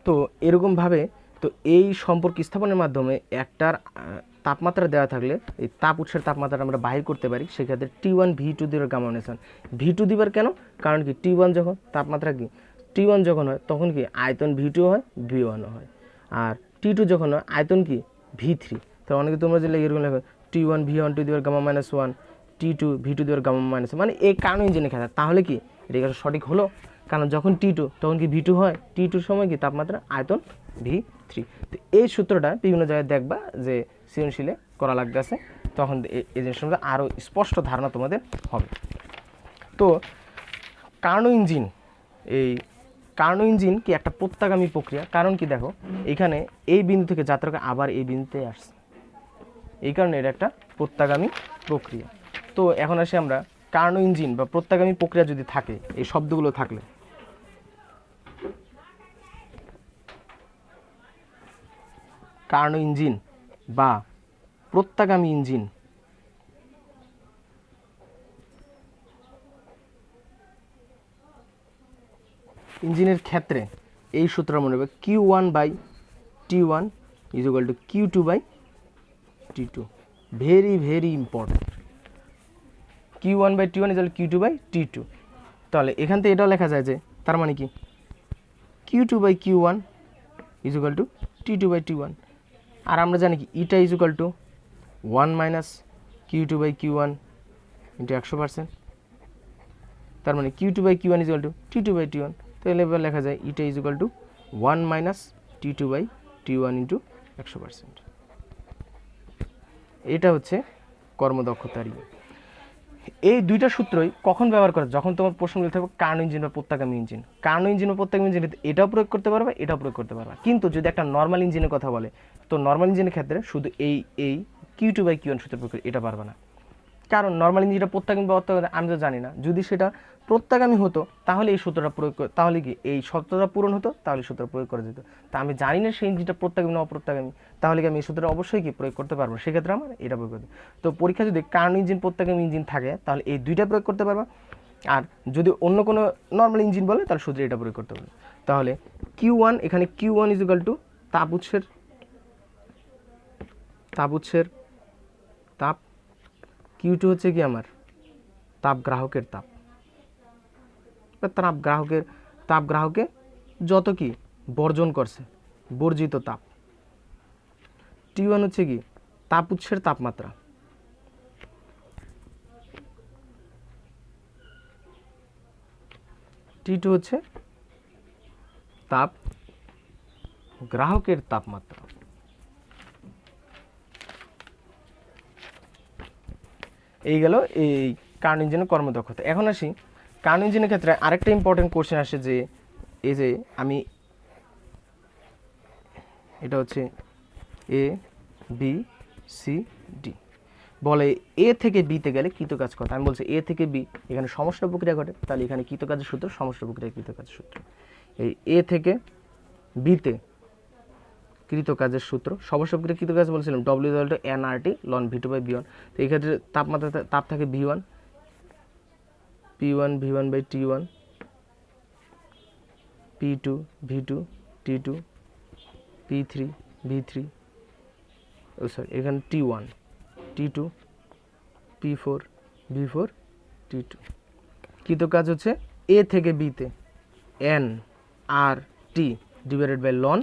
তো এরকমভাবে তো এই সম্পর্ক স্থাপনের মাধ্যমে একটার তাপমাত্রা দেওয়া থাকলে এই তাপ উৎসের তাপমাত্রাটা আমরা বাহির করতে পারি। সেক্ষেত্রে T1 V2⁻⁻1 V2 দিবার কেন, কারণ কি T1 যখন তাপমাত্রা কি T1 যখন হয় তখন কি আয়তন V2 হয়, V1 হয়। আর T2 যখন হয় আয়তন কি V3। তো অনেকে তোমরা যে এরকম লেখো T1 V1⁻⁻1 T2 V2⁻⁻1, মানে এই কারণে জেনে খেলা, তাহলে কি এটা সঠিক হলো? কারণ যখন T2 তখন কি V2 হয়, T2 সময় কি তাপমাত্রা আয়তন V3। তো এই সূত্রটা বিভিন্ন জায়গায় দেখবা যে সৃজনশীলে করা লাগতেছে, তখন এই জিনিসটা আরও স্পষ্ট ধারণা তোমাদের হবে। তো কার্নো ইঞ্জিন কি একটা প্রত্যাগামী প্রক্রিয়া। কারণ কি দেখো এখানে এই বিন্দু থেকে যাত্রা আবার এই বিন্দুতে আসছে, এই কারণে এটা একটা প্রত্যাগামী প্রক্রিয়া। তো এখন আসি আমরা কার্নো ইঞ্জিন বা প্রত্যাগামী প্রক্রিয়া যদি থাকে, এই শব্দগুলো থাকলে কার্নো ইঞ্জিন বা প্রত্যাগামী ইঞ্জিন ইঞ্জিনের ক্ষেত্রে এই সূত্র মনে রাখবে Q1/T1 is equal two Q2/T2। Very very important. Q1/T1 is equal two Q2/T2। তাহলে এখান থেকে এটাও লেখা যায় যে তার মানে কি Q2/Q1 is equal two T2/T1। আর আমরা জানি কি ইটা is equal to 1 minus Q2/Q1 into 100%। তার মানে Q2/Q1 is equal two T2/T1। তাহলে এবার লেখা যায় eta is equal to 1 minus T2/T1 into 100%। এটা হচ্ছে কর্মদক্ষতার ইয়ে। এই দুইটা সূত্রই কখন ব্যবহার করা, যখন তোমার প্রশ্নগুলো থাকবে কার্নো ইঞ্জিন বা প্রত্যাগামী ইঞ্জিন। কার্নো ইঞ্জিন বা প্রত্যাগামী ইঞ্জিন এটাও প্রয়োগ করতে পারবে, এটাও প্রয়োগ করতে পারবে। কিন্তু যদি একটা নর্মাল ইঞ্জিনের কথা বলে, তো নর্মাল ইঞ্জিনের ক্ষেত্রে শুধু এই Q2/Q1 সূত্র প্রয়োগ করে এটা পারবে না। কারণ নর্মাল ইঞ্জিনটা প্রত্যাগামী বা অত্যাগামী আমি তো জানি না। যদি সেটা প্রত্যাগামী হতো তাহলে এই সূত্রটা প্রয়োগ করে, তাহলে কি এই শর্তটা পূরণ হতো, তাহলে সূত্র প্রয়োগ করা যেত। তা আমি জানি না সেই ইঞ্জিনটা প্রত্যাগামী না অপ্রত্যাগামী, তাহলে কি আমি এই সূত্রটা অবশ্যই কি প্রয়োগ করতে পারবো, সেক্ষেত্রে আমার এটা প্রয়োগ করতে। তো পরীক্ষা যদি কার্নো ইঞ্জিন প্রত্যাগামী ইঞ্জিন থাকে তাহলে এই দুইটা প্রয়োগ করতে পারবা। আর যদি অন্য কোনো নর্মাল ইঞ্জিন বলে তাহলে শুধু এটা প্রয়োগ করতে পারবে। তাহলে Q1, এখানে Q1 ইজ ইকুয়াল টু তাপ উৎসের তাপ, Q2 হচ্ছে কি আমার তাপ গ্রাহকের তাপ, তাপ গ্রাহকে যত কি বর্জন করছে বর্জিত তাপ। T1 হচ্ছে কি তাপ উৎসের তাপমাত্রা। T2 হচ্ছে তাপ গ্রাহকের তাপমাত্রা। এই গেল এই কার্নো ইঞ্জিনের কর্মদক্ষতা। এখন আসি কার্নো ইঞ্জিনের ক্ষেত্রে আরেকটা ইম্পর্টেন্ট কোশ্চেন আসে যে এই যে আমি এটা হচ্ছে ABCD বলে এ থেকে বিতে গেলে কৃতকাজ কথা। আমি বলছি এ থেকে বি, এখানে সমষ্টি প্রক্রিয়া ঘটে, তাহলে এখানে কৃতকাজের সূত্র সমষ্টি প্রক্রিয়া কৃতকাজের সূত্র। এই এ থেকে বিতে কৃতকাজের সূত্র সমষ্টি প্রক্রিয়া কৃতকাজ বলছিলাম W=nRT ln V2/V1। তো এই ক্ষেত্রে তাপমাত্রা তাপ থাকে V1, P1 V1/T1, P2 V2 T2, P3 V3, এখানে T1 T2, P4 V4 T2। কৃতকাজ হচ্ছে এ থেকে বিতে nRT ln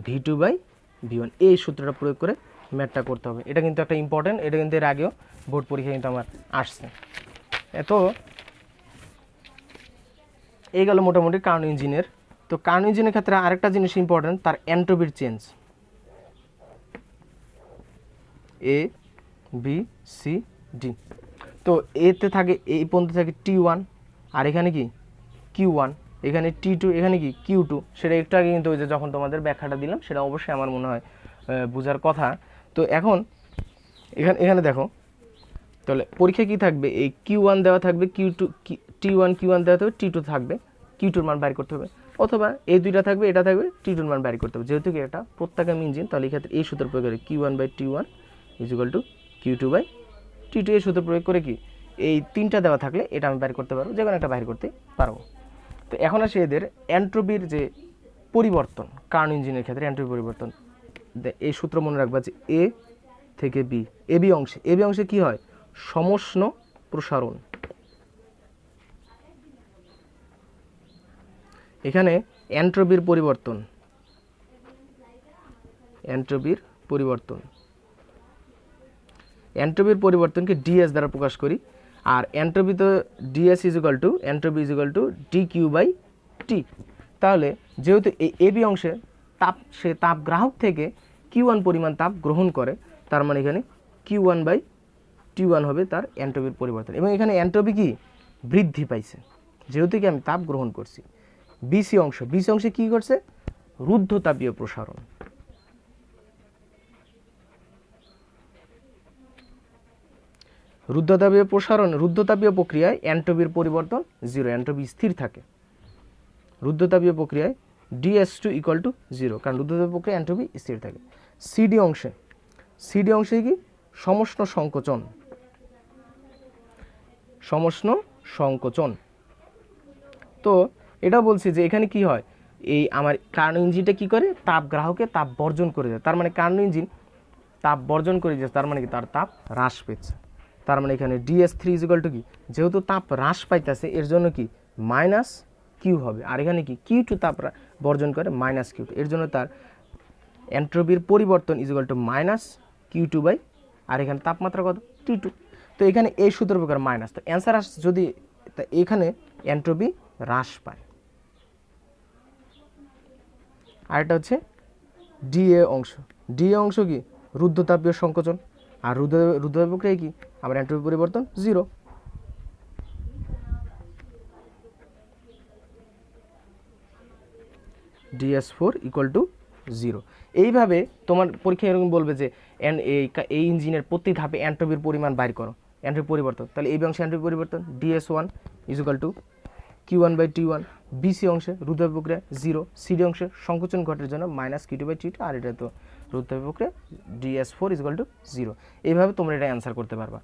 V2/V1। এই সূত্রটা প্রয়োগ করে ম্যাথটা করতে হবে। এটা কিন্তু একটা ইম্পর্টেন্ট, এটা কিন্তু এর আগেও বোর্ড পরীক্ষা কিন্তু আমার আসছে। তো এই গেল মোটামুটি কার্নো ইঞ্জিনের। তো কার্নো ইঞ্জিনের ক্ষেত্রে আরেকটা জিনিস ইম্পর্টেন্ট, তার এন্ট্রপির চেঞ্জ। ABCD। তো এতে থাকে এই পর্যন্ত থাকে T1, আর এখানে কি Q1, এখানে T2, এখানে কি Q2। সেটা একটু আগে কিন্তু ওই যে যখন তোমাদের ব্যাখ্যাটা দিলাম সেটা অবশ্যই আমার মনে হয় বোঝার কথা। তো এখন এখানে দেখো, তাহলে পরীক্ষা কি থাকবে, এই Q1 দেওয়া থাকবে, T1 Q1 দেওয়া থাকবে, T2 থাকবে, Q2 এর মান বাইর করতে হবে, অথবা এই দুইটা থাকবে, এটা থাকবে, T2 এর মান বাইর করতে হবে। যেহেতু কি এটা প্রত্যাগামী ইঞ্জিন, তাহলে এই ক্ষেত্রে এই সূত্র প্রয়োগ করে Q1/T1 is equal two Q2/T2। এই সূত্র প্রয়োগ করে কি এই তিনটা দেওয়া থাকলে এটা আমি বাইর করতে পারবো, যে কোনো একটা বাইর করতে পারবো। তো এখন আসি এদের এন্ট্রপির যে পরিবর্তন, কার্নো ইঞ্জিনের ক্ষেত্রে এন্ট্রপি পরিবর্তন। এই সূত্র মনে রাখবা যে এ থেকে বি, এবি অংশে কি হয় সমষ্ণ প্রসারণ। এখানে এন্ট্রপির পরিবর্তনকে ডিএস দ্বারা প্রকাশ করি। আর এন্ট্রপি তো DS is equal two entropy is equal two DQ/T। তাহলে যেহেতু এই এবি অংশে সে তাপ গ্রাহক থেকে Q1 পরিমাণ তাপ গ্রহণ করে, তার মানে এখানে Q1/T1 হবে তার এন্ট্রপির পরিবর্তন। এবং এখানে এন্ট্রপি কি বৃদ্ধি পাইছে, যেহেতু কি আমি তাপ গ্রহণ করছি। বিসি অংশে কি করছে রুদ্ধতাপীয় প্রসারণ। রুদ্ধতাপীয় প্রক্রিয়ায় এন্ট্রপির পরিবর্তন 0, এন্ট্রপি স্থির থাকে। রুদ্ধতাপীয় প্রক্রিয়ায় DS2 = 0, কারণ রুদ্ধতাপীয় প্রক্রিয়ায় এন্ট্রপি স্থির থাকে। সিডি অংশে সিডি অংশে কি সমষ্ণ সংকোচন, সমষ্ণ সংকোচন। তো এটা বলছি যে এখানে কি হয়, এই আমার কার্নো ইঞ্জিনটা কি করে, তাপ গ্রাহকে তাপ বর্জন করে দেয়। তার মানে কার্নো ইঞ্জিন তাপ বর্জন করে দিয়েছে, তার মানে কি তার তাপ হ্রাস পেয়েছে। তার মানে এখানে DS3 ইকুয়াল টু কি, যেহেতু তাপ হ্রাস পাইতেছে এর জন্য কি মাইনাস কিউ হবে, আর এখানে কি Q2 তাপ বর্জন করে মাইনাস Q2, এর জন্য তার এন্ট্রপির পরিবর্তন equal to minus Q2 by, আর এখানে তাপমাত্রা কত T2। তো এখানে এই সূত্র প্রকার মাইনাস, তো অ্যান্সার আসছে যদি এখানে এন্ট্রপি হ্রাস পায়। আর এটা হচ্ছে ডিএ অংশ, ডিএ অংশ কি রুদ্ধতাপীয় সংকোচন, আর রুদ্ধতাপ প্রক্রিয়ায় কি আমার এন্ট্রপি পরিবর্তন 0। DS4 equal to 0। এইভাবে তোমার পরীক্ষা এরকম বলবে যে এই ইঞ্জিনের প্রতি ধাপে এন্ট্রপির পরিমাণ বাইর করো, এন্ট্রপি পরিবর্তন, তাহলে এই অংশে এন্ট্রপি পরিবর্তন DS1 equal two Q1 by T1, BC অংশে রুদ্ধতাপ প্রক্রিয়া 0, CD অংশে সংকোচন ঘটার জন্য মাইনাস Q2 বাই T2, আর এটা তো রুদ্ধতাপ প্রক্রিয়া DS4 ইকুয়াল টু 0। এইভাবে তোমরা এটা অ্যান্সার করতে পারবা।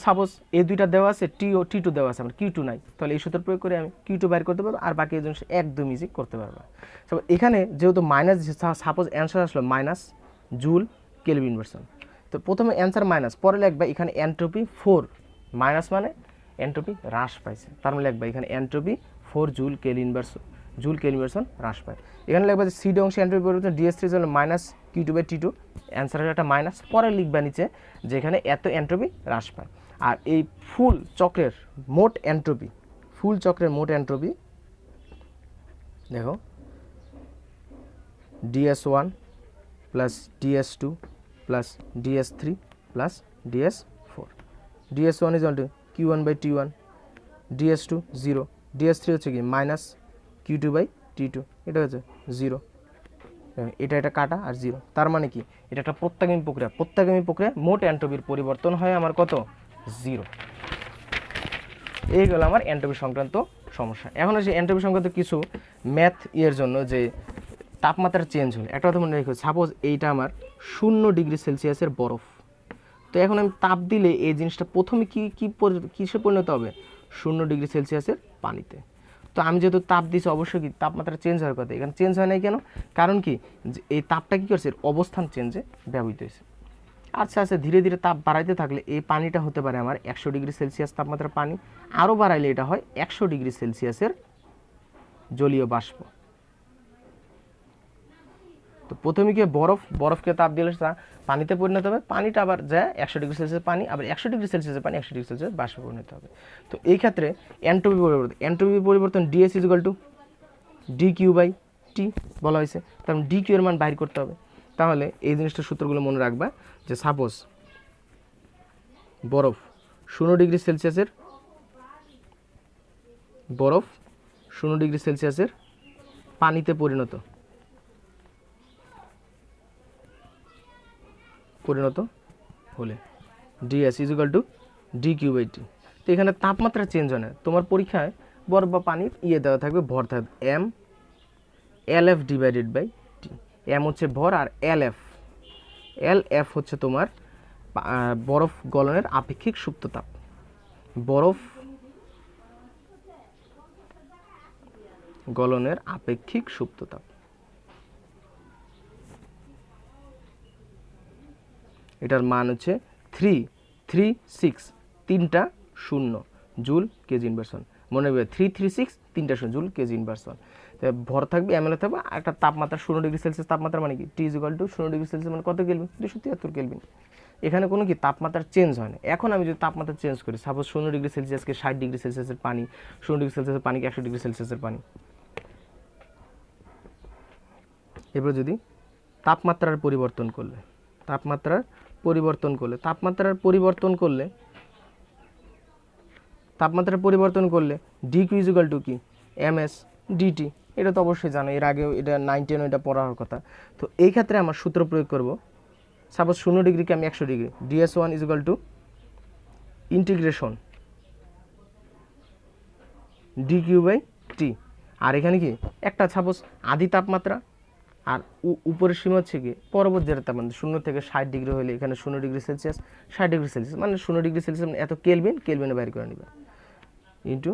সাপোজ এই দুইটা দেওয়া আছে, T2 দেওয়া আছে, আমার Q2 নাই, তাহলে এই সূত্র প্রয়োগ করে আমি Q2 বাইর করতে পারবো, আর বাকি অংশ একদম ইজি করতে পারবা। এখানে যেহেতু মাইনাস, সাপোজ অ্যান্সার আসলো মাইনাস জুল কেলভিন ইনভার্সন, তো প্রথমে অ্যান্সার মাইনাস, পরে লিখবা এখানে এন্ট্রপি 4, মাইনাস মানে এন্ট্রপি হ্রাস পাইছে, তার মানে লিখবা এখানে এন্ট্রপি 4 জুল কেলভিন ইনভার্সন হ্রাস পায়। এখানে লিখবা যে সিডি অংশে এন্ট্রপি পরিবর্তন DS3 হলো মাইনাস Q2 বাই T2, অ্যান্সারের একটা মাইনাস, পরে লিখবা নিচে যেখানে এত এন্ট্রপি হ্রাস পায়। আর এই ফুল চক্রের মোট এন্ট্রপি, ফুল চক্রের মোট এন্ট্রপি দেখো DS1 plus DS2 plus DS3 plus DS4। DS1 is to Q1 by T1, DS2 0, DS3 হচ্ছে কি মাইনাস Q2 বাই T2, এটা হচ্ছে 0, এটা কাটা আর 0, তার মানে কি এটা একটা প্রত্যাগামী প্রক্রিয়া, প্রত্যাগামী প্রক্রিয়া মোট এন্ট্রপির পরিবর্তন হয় আমার কত 0। এই গেল আমার এন্ট্রপি সংক্রান্ত সমস্যা। এখন হচ্ছে এন্ট্রপি সংক্রান্ত কিছু ম্যাথ ইয়ের জন্য যে তাপমাত্রা চেঞ্জ হলে একটা কথা মনে রেখো, সাপোজ এইটা আমার 0 ডিগ্রি সেলসিয়াসের বরফ, তো এখন আমি তাপ দিলে এই জিনিসটা প্রথমে কিসে পরিণত হবে, 0 ডিগ্রি সেলসিয়াসের পানিতে। তো আমি যেহেতু তাপ দিয়েছি অবশ্যই কি তাপমাত্রা চেঞ্জ হওয়ার কথা, এখানে চেঞ্জ হয় নাই কেন, কারণ কি এই তাপটা কী করছে, অবস্থান চেঞ্জে ব্যবহৃত হয়েছে। আচ্ছা আচ্ছা, ধীরে ধীরে তাপ বাড়াইতে থাকলে এই পানিটা হতে পারে আমার 100 ডিগ্রি সেলসিয়াস তাপমাত্রার পানি, আরও বাড়াইলে এটা হয় 100 ডিগ্রি সেলসিয়াসের জলীয় বাষ্প। তো প্রথমে কি বরফকে তাপ দিলে পানিতে পরিণত হবে, পানিটা আবার যায় 100 ডিগ্রি সেলসিয়াস পানি, আবার 100 ডিগ্রি সেলসিয়াসের পানি 100 ডিগ্রি সেলসিয়াস বাষ্পে পরিণত হবে। তো এই ক্ষেত্রে এন্ট্রপি পরিবর্তন DS equal to DQ by T বলা হয়েছে, কারণ DQ এর মান বাইর করতে হবে। তাহলে এই জিনিসটা সূত্রগুলো মনে রাখবা যে সাপোজ বরফ 0 ডিগ্রি সেলসিয়াসের পানিতে পরিণত হলে DS equal to DQ by T। তো এখানে তাপমাত্রা চেঞ্জ হয় না, তোমার পরীক্ষায় বরফ বা পানির দেওয়া থাকবে, ভর থাকবে LF divided by T। M হচ্ছে ভর আর LF হচ্ছে তোমার বরফ গলনের আপেক্ষিক সুপ্ত তাপ, বরফ গলনের আপেক্ষিক সুপ্ত তাপ। এটার মান হচ্ছে 336 জুল কেজি ইনভার্সন, মনে রাখবে 336 জুল কেজি ইনভার্সন। ভর থাকবে ml থাকবে, একটা তাপমাত্রা 0 ডিগ্রি সেলসিয়াস তাপমাত্রা মানে কি T equal to 0 degree Celsius মানে কত কেলভিন, 273 কেলভিন। এখানে কোনো কি তাপমাত্রা চেঞ্জ হয় না। এখন আমি যদি তাপমাত্রা চেঞ্জ করি, সাপোজ 0 ডিগ্রি সেলসিয়াসকে 60 ডিগ্রি সেলসিয়াসের পানি, 0 ডিগ্রি সেলসিয়াসের পানিকে 100 ডিগ্রি সেলসিয়াসের পানি, এবার যদি তাপমাত্রার পরিবর্তন করলে DQ ইকুয়াল টু কি MS DT, এটা তো অবশ্যই জানো, এর আগেও এটা 9 10 এটা পড়ার কথা। তো এই ক্ষেত্রে আমার সূত্র প্রয়োগ করব, সাপোজ 0 ডিগ্রিকে আমি 100 degree, DS1 equal to integration DQ by T। আর এখানে কি একটা সাপোজ আদি তাপমাত্রা আর উপরের সীমা হচ্ছে কি পরবর্তী যেটা তাপমাত্রা 0 থেকে 60 ডিগ্রি হলে এখানে 0 ডিগ্রি সেলসিয়াস 60 ডিগ্রি সেলসিয়াস মানে 0 ডিগ্রি সেলসিয়াস মানে এত কেলভিনে বাইর করে নেবে ইন্টু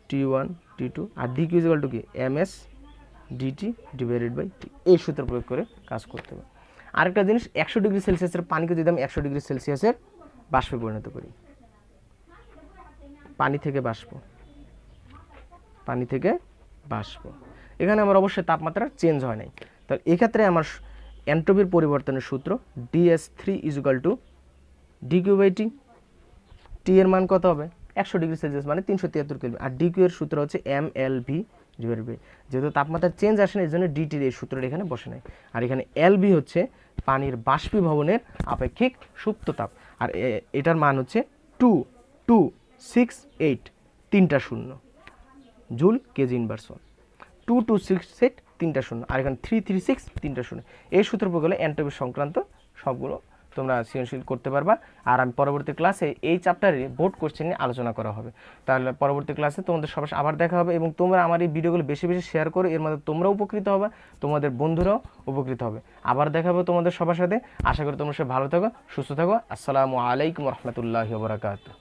T1 T2 আর ডিকিউ ইকুয়াল টু কি ms dt divided by T, এই সূত্র প্রয়োগ করে কাজ করতে হবে। আরেকটা জিনিস 100 ডিগ্রি সেলসিয়াসের পানিকে যদি আমি 100 ডিগ্রি সেলসিয়াসের বাষ্পে পরিণত করি, পানি থেকে বাষ্প, এখানে আমার অবশ্যই তাপমাত্রা চেঞ্জ হয় নাই, তাহলে এক্ষেত্রে আমার এন্ট্রপির পরিবর্তনের সূত্র DS3 = ডিকিউ বাই টি। টি এর মান কত হবে 100 ডিগ্রি সেলসিয়াস মানে 373 কেলভিন, আর ডিকিউ এর সূত্র হচ্ছে mLV ডিভাইডেড বাই, যেহেতু তাপমাত্রার চেঞ্জ আসে না এই জন্য ডিটির এই সূত্রটা এখানে বসে নাই। আর এখানে LV হচ্ছে পানির বাষ্পীভবনের আপেক্ষিক সুপ্ত তাপ, আর এটার মান হচ্ছে 2268 তিনটা শূন্য জুল কেজি ইনভার্স 2268 তিনটা শূন্য, আর এখানে 336 তিনটা শূন্য। এই সূত্র প্রয়োগ করলে এন্ট্রপি সংক্রান্ত সবগুলো তোমরা সৃজনশীল করতে পারবা। আর আমি পরবর্তী ক্লাসে এই চ্যাপ্টারে বোর্ড কোশ্চেন নিয়ে আলোচনা করা হবে। তাহলে পরবর্তী ক্লাসে তোমাদের সবার আবার দেখা হবে, এবং তোমরা আমার এই ভিডিওগুলো বেশি বেশি শেয়ার করো, এর মধ্যে তোমরাও উপকৃত হবে, তোমাদের বন্ধুরাও উপকৃত হবে। আবার দেখা হবে তোমাদের সবার সাথে। আশা করি তোমরা সব ভালো থাকো, সুস্থ থাকো। আসসালামু আলাইকুম রহমতুল্লাহি ওয়া বারাকাতুহু।